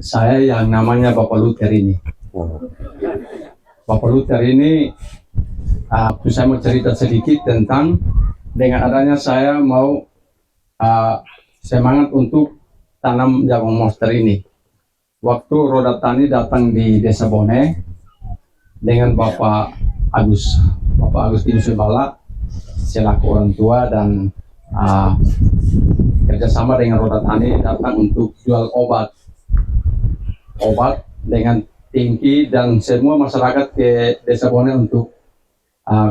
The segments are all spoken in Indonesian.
saya yang namanya Bapak Luther ini. Bapak Luther ini, saya mau cerita sedikit tentang dengan adanya saya mau semangat untuk tanam jagung monster ini. Waktu Roda Tani datang di Desa Bone dengan Bapak Agustinus Bala selaku orang tua dan kerjasama dengan Roda Tani datang untuk jual obat dengan tinggi dan semua masyarakat ke Desa Bone untuk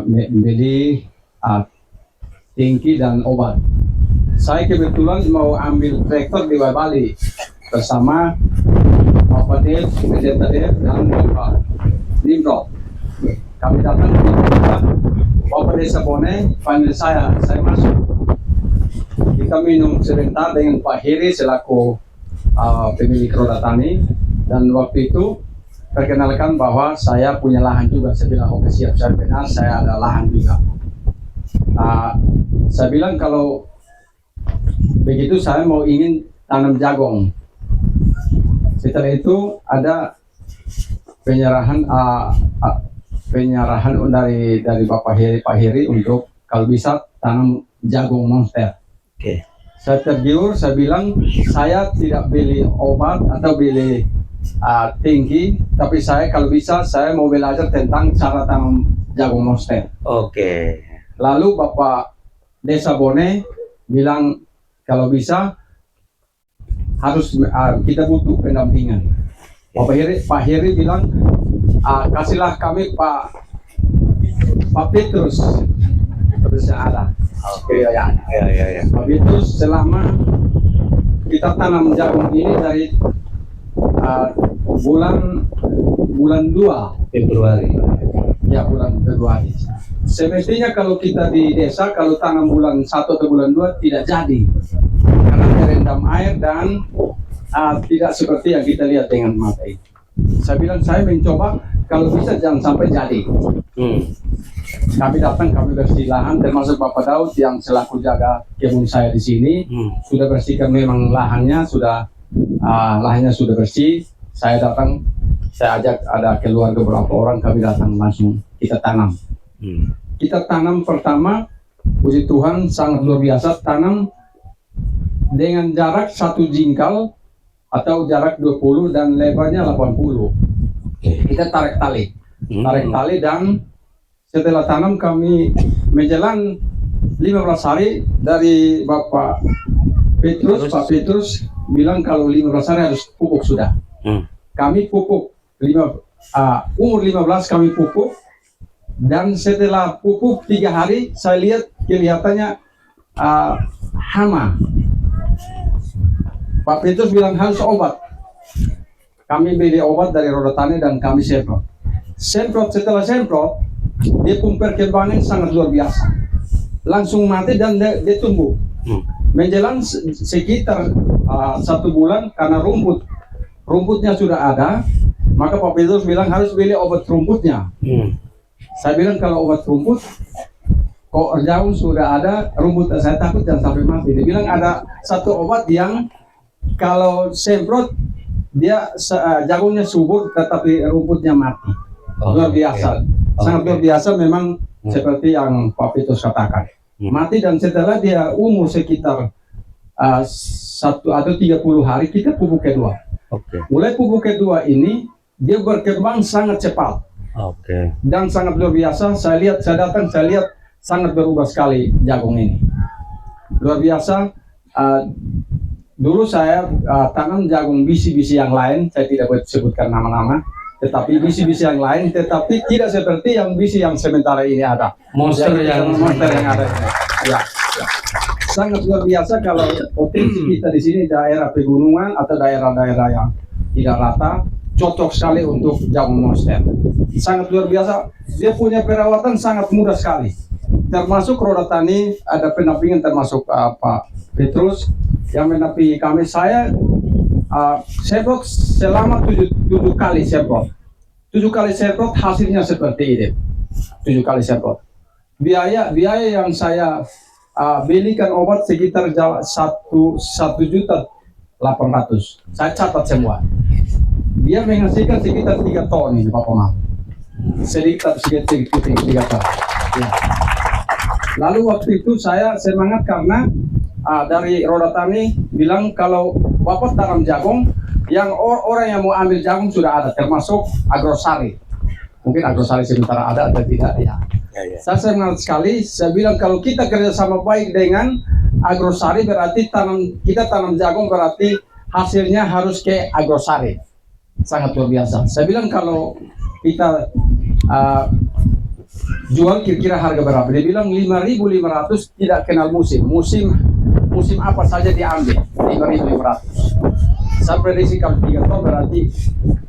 membeli tinggi dan obat. Saya kebetulan mau ambil traktor di Bali bersama Bapak Dev, Pendeta Dev, dan Bapak Nimrod. Kami datang di Bapak Desa Bone, panggil saya masuk. Kita minum sebentar dengan Pak Heri selaku pemilik Roda Tani, dan waktu itu perkenalkan bahwa saya punya lahan juga. Saya bilang, oke siap, saya benar, saya ada lahan juga. Saya bilang kalau begitu saya mau ingin tanam jagung. Setelah itu ada penyerahan dari Pak Heri untuk kalau bisa tanam jagung monster. Oke. Saya tergiur, saya bilang saya tidak beli obat atau beli tinggi, tapi saya kalau bisa saya mau belajar tentang cara tanam jagung monster. Oke. Lalu Bapak Desa Bone bilang kalau bisa harus kita butuh pendampingan. Pak Heri bilang kasihlah kami Pak Petrus ada. Oke, ya. Pak Petrus selama kita tanam jagung ini dari bulan 2 Februari. Ya, bulan Februari. Semestinya kalau kita di desa kalau tanam bulan 1 atau bulan 2 tidak jadi karena terendam air dan tidak seperti yang kita lihat dengan mata ini. Saya bilang saya mencoba kalau bisa jangan sampai jadi. Kami datang, kami bersih lahan, termasuk Bapak Daud yang selaku jaga kebun saya di sini sudah bersihkan memang lahannya sudah bersih. Saya datang, saya ajak ada keluarga beberapa orang, kami datang langsung kita tanam. Kita tanam pertama, puji Tuhan sangat luar biasa, tanam dengan jarak 1 jingkal atau jarak 20 dan lebarnya 80. Kita tarik tali dan setelah tanam kami menjelang 15 hari dari Bapak Petrus, Pak Petrus bilang kalau 15 hari harus pupuk sudah. Kami pupuk umur 15 kami pupuk, dan setelah pupuk 3 hari saya lihat kelihatannya hama. Pak Petrus bilang harus obat. Kami beli obat dari Roda Tani dan kami semprot. Setelah semprot, dia pun perkembangan sangat luar biasa. Langsung mati dan dia tumbuh. Menjelang sekitar 1 bulan karena rumputnya sudah ada, maka Pak Petrus bilang harus beli obat rumputnya. Saya bilang kalau obat rumput kok jagung sudah ada, rumput saya takut jangan sampai mati. Dia bilang ada satu obat yang kalau semprot dia jagungnya subur tetapi rumputnya mati. Luar biasa, sangat luar biasa memang seperti yang Pak Petrus katakan. Mati dan setelah dia umur sekitar 1 atau 30 hari kita pupuk kedua. Mulai pupuk kedua ini dia berkembang sangat cepat. Dan sangat luar biasa. Saya datang lihat sangat berubah sekali jagung ini. Luar biasa. Dulu saya tanam jagung bisi-bisi yang lain, saya tidak boleh sebutkan nama-nama, tetapi bisi-bisi yang lain, tetapi tidak seperti yang bisi yang sementara ini ada. Monster yang ada. Ya. Sangat luar biasa kalau potensi kita di sini daerah pegunungan atau daerah-daerah yang tidak rata, cocok sekali untuk jagung monster. Sangat luar biasa. Dia punya perawatan sangat mudah sekali. Termasuk Roda Tani ada pendampingan termasuk Pak Petrus yang menampingi kami. Saya semprot selama 7 kali semprot. 7 kali semprot hasilnya seperti ini. 7 kali semprot. Biaya yang saya belikan obat sekitar 1.800.000. Saya catat semua. dia menghasilkan sekitar 3 ton ini Pak Pemam. Sekitar 3 ton. Ya. Lalu waktu itu saya semangat karena dari Roda Tani bilang kalau Bapak tanam jagung, yang orang yang mau ambil jagung sudah ada, termasuk Agrosari. Mungkin Agrosari sementara ada atau tidak ya. Saya semangat sekali. Saya bilang kalau kita kerjasama baik dengan Agrosari berarti kita tanam jagung berarti hasilnya harus ke Agrosari. Sangat luar biasa. Saya bilang kalau kita jual kira-kira harga berapa? Dia bilang 5.500 tidak kenal musim. Musim apa saja diambil 5.500. Saya prediksi kalau 3 ton berarti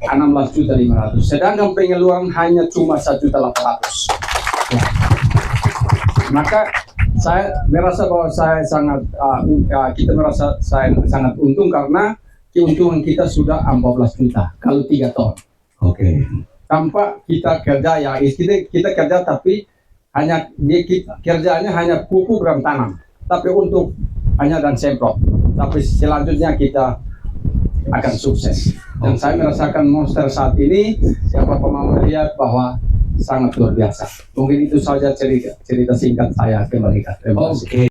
16.500.000. Sedangkan pengeluaran hanya cuma 1.800.000. Ya. Maka saya merasa bahwa kita merasa saya sangat untung karena keuntungan kita sudah 14 juta kalau 3 ton. Oke. Tanpa kita kerja ya, kita kerja tapi kerjanya hanya pupuk dan tanam. Tapi untuk hanya dan semprot. Tapi selanjutnya kita akan sukses. Dan saya merasakan Monster saat ini, siapa mau melihat bahwa sangat luar biasa. Mungkin itu saja cerita singkat saya kembalikan. Terima kasih. Oke.